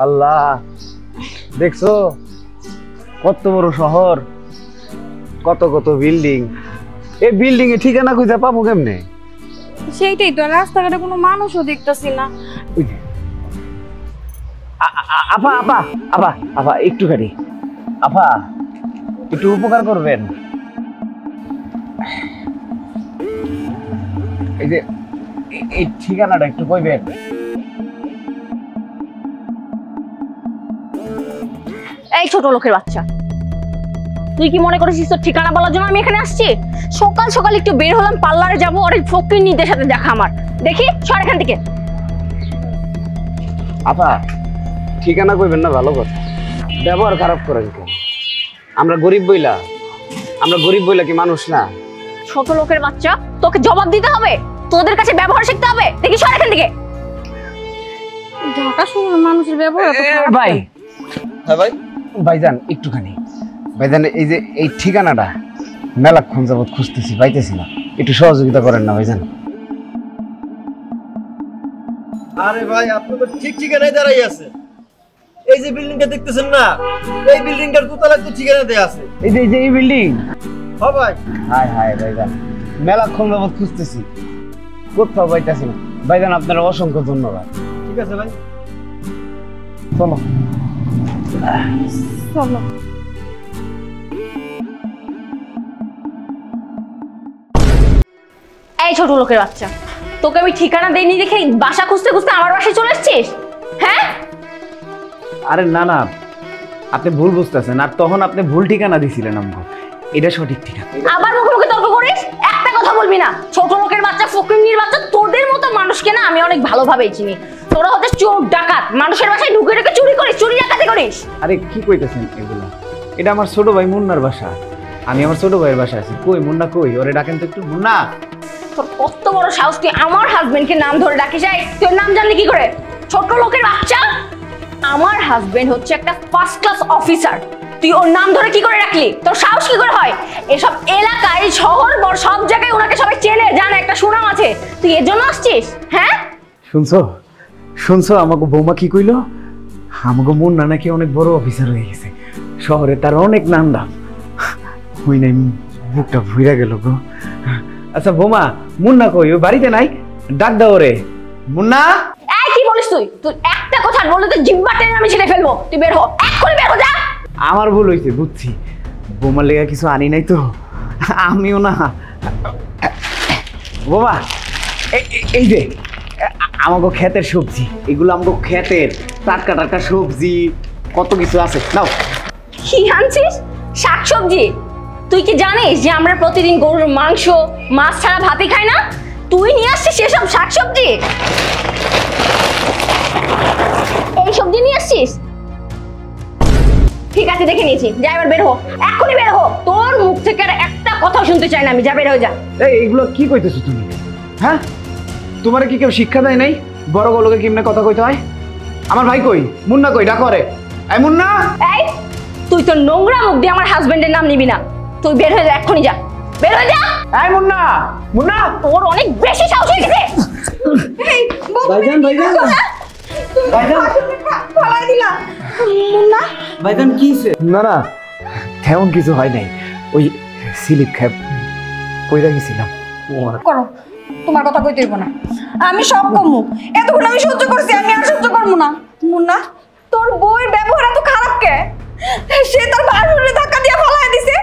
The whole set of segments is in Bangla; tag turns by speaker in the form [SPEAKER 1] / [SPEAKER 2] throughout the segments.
[SPEAKER 1] আল্লাহ, দেখছো কত বড় শহর, কত কত বিল্ডিং। এই বিল্ডিং এ ঠিকানা খুঁজে পাবো কেমনে?
[SPEAKER 2] সেইটাই তো, রাস্তাঘাটে কোনো মানুষও দেখতেছি না।
[SPEAKER 1] আপা আপা আপা আপা একটুখানি, আপা একটু উপকার করবেন। এই যে এই ঠিকানাটা একটু কইবেন।
[SPEAKER 2] এই ছোট লোকের বাচ্চা, তুই কি মনে করেছিস তোর ঠিকানা বলার জন্য আমি এখানে আসছি? সকাল সকাল একটু বের হলাম, পার্লারে যাবো, আর এই ফকিন্নিদের সাথে দেখা আমার। দেখি সর এখান থেকে।
[SPEAKER 1] আপা ঠিকানা কইবেন না, ভালো কথা, ব্যবহার খারাপ করেন কেন? আমরা গরিব বইলা কি মানুষ না?
[SPEAKER 2] ছোট লোকের বাচ্চা, তোকে জবাব দিতে হবে, তোদের কাছে ব্যবহার শিখতে হবে। দেখি সর এখান থেকে। ঢাকা শহরের মানুষের ব্যবহার
[SPEAKER 1] ভাই। হ্যাঁ ভাই, ভাইজান একটুখানি, ভাইজান এই যে এই ঠিকানাটা মেলাক্ষণ যাবত খুঁজতেছি, পাইতেছি না, একটু সহযোগিতা করেন না ভাইজান।
[SPEAKER 3] আরে ভাই, আপনি তো ঠিক ঠিকানায় দাঁড়াই আছে। এই যে বিল্ডিংটা দেখতেছেন না, এই বিল্ডিংটার দোতলায় তো ঠিকানা দেয়া আছে।
[SPEAKER 1] এই যে এই বিল্ডিং।
[SPEAKER 3] হ্যাঁ ভাই।
[SPEAKER 1] হায় হায় ভাইজান, মেলাক্ষণ যাবত খুঁজতেছি, কোথাও পাইতেছি না। ভাইজান আপনার অসংখ্য ধন্যবাদ।
[SPEAKER 3] ঠিক আছে ভাই,
[SPEAKER 1] চলো
[SPEAKER 2] চলো। এই ছোট লোকের বাচ্চা, তোকে আমি ঠিকানা দেইনি দেখে বাসা খুঁজতে খুঁজতে আমার বাসায় চলে এসেছিস? হ্যাঁ?
[SPEAKER 4] আরে না না, আপনি ভুল বুঝতেছেন, আর তখন আপনি ভুল ঠিকানা দিছিলেন আমাকে, এটা সঠিক ঠিকানা।
[SPEAKER 2] আবার মুখে মুখে তর্ক করিস? একটা কথা বলবি না। ছোট লোকের বাচ্চা, ফকিন্নির বাচ্চা, তোদের মতো মানুষকে না আমি অনেক ভালোভাবেই চিনি। তোরা হচ্ছে চোর ডাকাত, মানুষের বাসায় ঢুকে ঢুকে চুরি করিস, চুরি ডাকাতি করিস।
[SPEAKER 4] আরে কি কইতেছেন এগুলো? এটা আমার ছোট ভাই মুন্নার বাসা, আমি আমার ছোট ভাইয়ের বাসা আছি। কই মুন্না কই? ওরে ডাকেন তো একটু। মুন্না,
[SPEAKER 2] তোর কত বড় সাহস, তুই আমার হাজবেন্ডকে নাম ধরে ডাকিস? এই তোর নাম জানলি কি করে? ছোট লোকের বাচ্চা, আমার হাজবেন্ড হচ্ছে একটা ফার্স্ট ক্লাস অফিসার, তুই ওর নাম ধরে কি করে রাখলি? তোর সাহস কি করে হয়? এসব এলাকায়, শহর বড় সব জায়গায় ওনাকে সবাই চেনে জানে, একটা সুনাম আছে। তুই এর জন্য আসছিস? হ্যাঁ,
[SPEAKER 4] শুনছো আমাকে বৌমা কি কইলো? আমাকে মুন্না নাকি অনেক বড় অফিসার হয়ে গেছে, শহরে তার অনেক নাম দাম। হই নাই, বুকটা ভুইরা গেল গো। আচ্ছা বৌমা, মুন্না কই? ও বাড়িতে নাই? ডাক দাও ওরে। মুন্না,
[SPEAKER 2] এই কি বলিস তুই? তুই একটা কথা বললে তো জিহ্বা টেনে আমি ছিঁড়ে ফেলবো। তুই বের হ, এক্ষুনি বের হ, যা।
[SPEAKER 4] আমার ভুল হয়েছে, বুঝছি। বোমার লেগা কিছু আনি নাই তো, আমিও না। বোমা, এই যে আমাকে ক্ষেতের সবজি, এগুলো আমাকে ক্ষেতের টাটকা টাটকা সবজি, কত কিছু আছে, নাও।
[SPEAKER 2] কি আনছিস? শাকসবজি? তুই কি জানিস যে আমরা প্রতিদিন গরুর মাংস, মাছ ছাড়া ভাতই খাই না? তুই নিয়ে আসছিস সেসব শাকসবজি? এই সবজি নিয়ে আসছিস? ঠিক আছে, দেখে নিয়েছি, যা এবার বের হো, এক্ষুনি বের হো। তোর মুখ থেকে আর একটা কথাও শুনতে চাই না আমি, যা বের হয়ে যা।
[SPEAKER 4] এইগুলো কি কইতেছো তুমি? হ্যাঁ, তোমার কি কেউ শিক্ষা দেয় নাই বড় গলোকে কেমনে কথা কইতে হয়? আমার ভাই কই? মুন্না কই? ডাকো রে। এই মুন্না,
[SPEAKER 2] এই তুই তো নোংরা মুখ দিয়ে আমার হাজবেন্ডের নাম নিবি না। তুই বের হয়ে যা, এক্ষুনি যা, বের হয়ে যা।
[SPEAKER 4] এই মুন্না, মুন্না,
[SPEAKER 2] তোর অনেক বেশি সাহস হয়ে গেছে।
[SPEAKER 3] ভাইজান
[SPEAKER 2] ফালাই দিলা মুন্না।
[SPEAKER 3] ভাইজান কি হইছে?
[SPEAKER 4] না না, তেমন কিছু হয় নাই, ওই স্লিপ খেপ কইরা গেছিলাম।
[SPEAKER 5] করো, তোমার কথা কইতে হইব না, আমি সব কমু। এতক্ষণ আমি সহ্য করছি, আমি আর সহ্য করবো না। মুন্না, তোর বউয়ের ব্যবহার এত খারাপ কে? সে তার ভাইরে ধাক্কা দিয়ে ফালাই দিছে।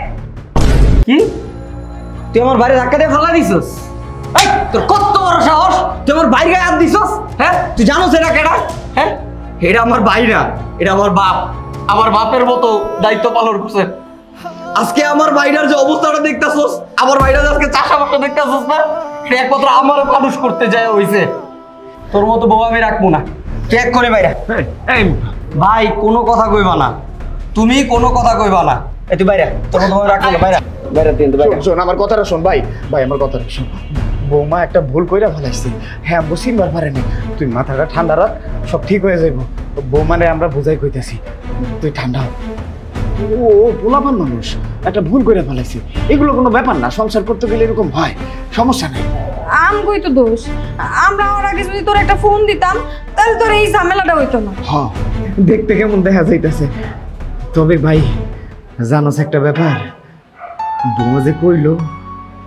[SPEAKER 3] কি? তুই আমার বাইরে ধাক্কা দিয়ে ফালা দিছস? এই, তোর কত বড় সাহস, তুই আমার বাইরে হাত দিছস? হ্যাঁ, তুই জানোস এটা কেডা? হ্যাঁ, এটা আমার ভাই না, এটা আমার বাপ। আমার বাপের মতো দায়িত্ব পালন করছে। আজকে আমার ভাইটার যে অবস্থাটা দেখতাছস, আমার ভাইটা আজকে চাষাবাসা দেখতাছস না, এটা একমাত্র আমার মানুষ করতে যায় হইছে। তোর মতো বউ আমি রাখবো না, চেক করে বাইরে।
[SPEAKER 4] এই
[SPEAKER 3] ভাই, কোনো কথা কইবা না, তুমি কোনো কথা কইবা না। এই তুই বাইরে, তোর মতো বউ রাখবো না, বাইরে বাইরে দিন।
[SPEAKER 1] শোন আমার কথাটা শোন ভাই, আমার কথাটা শোন। বৌমা একটা ভুল কইরা ফেলাইছি। হ্যাঁ, বসিবার পারেনি। তুই মাথাটা ঠান্ডা রাখ, সব ঠিক হয়ে যাইব। বৌমারে আমরা বুঝাই কইতাছি, তুই ঠান্ডা হ। ও পোলাপান মানুষ, একটা ভুল করে ফেলাইছি, এগুলো কোনো ব্যাপার না। সংসার করতে গেলে এরকম হয়, সমস্যা নেই।
[SPEAKER 5] আমগোই তো দোষ, আমরা ওর আগে যদি তোর একটা ফোন দিতাম তাহলে তোর এই ঝামেলাটা হইতো না।
[SPEAKER 1] হ্যাঁ, দেখতে কেমন দেখা যাইতেছে। তবে ভাই জানোস একটা ব্যাপার, বৌমা যে কইলো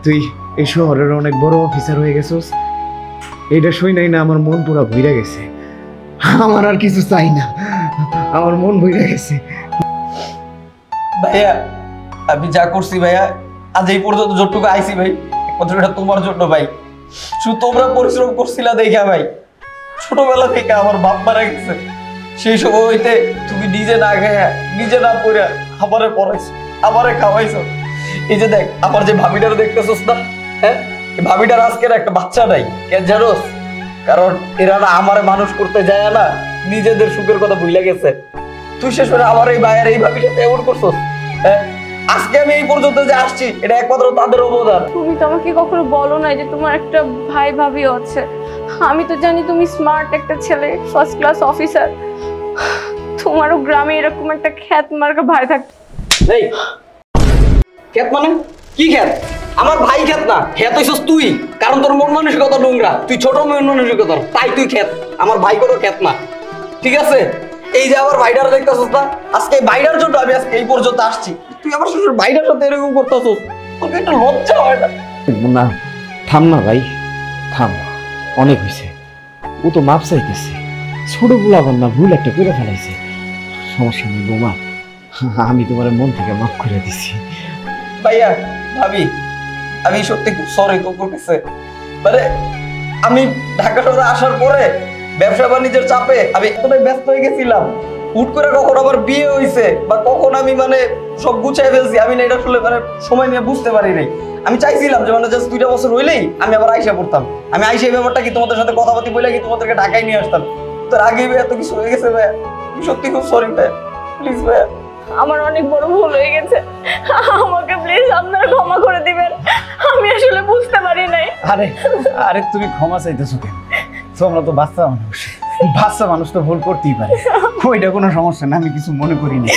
[SPEAKER 1] তুই এই শহরের অনেক বড় অফিসার হয়ে গেছোস, এইটা শুই নাই না আমার মন পুরা ভইরা গেছে। আমার আর কিছু চাই না, আমার মন ভইরা গেছে।
[SPEAKER 3] ভাইয়া আমি যা করছি ভাইয়া, আজ এই পর্যন্ত যতটুকু আইছি ভাই, একমাত্র এটা তোমার জন্য ভাই। শুধু তোমরা পরিশ্রম করছিলা দেখা ভাই, ছোটবেলা থেকে আমার বাপ মারা গেছে, সেই সময় হইতে তুমি নিজে না খাইয়া নিজে না পড়া আমারে পড়াইছো, আমারে খাওয়াইছো। এই যে দেখ আমার যে ভাবিটারে দেখতেছস না, হ্যাঁ এই ভাবিটার আজকের একটা বাচ্চা নাই, কেন জানোস? কারণ এরা না আমারে মানুষ করতে যায় না, নিজেদের সুখের কথা ভুলে গেছে। তুই শেষ করে আমার এই ভাইয়ের এই ভাবিটা এমন করছস, হ্যাঁ আজকে আমি এই পর্যন্ত যে আসছি এটা একমাত্র তাদের অবদান।
[SPEAKER 2] তুমি তো আমাকে কখনো বলো না যে তোমার একটা ভাই ভাবিও আছে। আমি তো জানি তুমি স্মার্ট একটা ছেলে, ফার্স্ট ক্লাস অফিসার। তোমারও গ্রামে এরকম একটা খ্যাত মার্কা ভাই থাকতো।
[SPEAKER 3] এই খ্যাত মানে কি খ্যাত? আমার ভাই খ্যাত না, খ্যাত হইছস তুই, কারণ তোর মন মানসিকতা নোংরা, তুই ছোট মন মানসিকতা, তাই তুই খ্যাত। আমার ভাই কোনো খ্যাত না, ঠিক আছে? এই যে আমার ভাইটার দেখতেছস না, আজকে এই ভাইটার জন্য আমি আজকে এই পর্যন্ত আসছি, তুই আমার শ্বশুর ভাইটার সাথে এরকম করতেছস, তোকে একটা লজ্জা হয় না?
[SPEAKER 1] না থাম না ভাই, থাম, অনেক হয়েছে। ও তো মাপ চাইতেছে, ছোট বুলাবার না, ভুল একটা করে ফেলাইছে। সমস্যা নেই বৌমা, আমি তোমার মন থেকে মাফ করে দিছি।
[SPEAKER 3] ভাইয়া ভাবি আমি সত্যি খুব সরি তোর কাছে। মানে আমি ঢাকা শহরে আসার পরে ব্যবসা বাণিজ্যের চাপে আমি এতটাই ব্যস্ত হয়ে গেছিলাম, হুট করে কখন আবার বিয়ে হয়েছে বা কখন আমি মানে সব গুছাই ফেলছি, আমি না এটা আসলে মানে সময় নিয়ে বুঝতে পারি নাই। আমি চাইছিলাম যে মানে জাস্ট 2টা বছর হইলেই আমি আবার আইসা পড়তাম, আমি আইসা এই ব্যাপারটা কি তোমাদের সাথে কথাবার্তা বলে কি তোমাদেরকে ঢাকায় নিয়ে আসতাম। তোর আগেই এত কিছু হয়ে গেছে ভাইয়া, আমি সত্যি খুব সরি ভাইয়া, প্লিজ ভাইয়া।
[SPEAKER 2] আমার অনেক বড় ভুল হয়ে গেছে, আমাকে প্লিজ আপনারা ক্ষমা করে দিবেন। আমি আসলে বুঝতে পারি নাই।
[SPEAKER 1] আরে আরে তুমি ক্ষমা চাইতেছো কেন? তোমরা তো বাচ্চা মানুষ, বাচ্চা মানুষ তো ভুল করতেই পারে, ওইটা কোনো সমস্যা না, আমি কিছু মনে করিনি।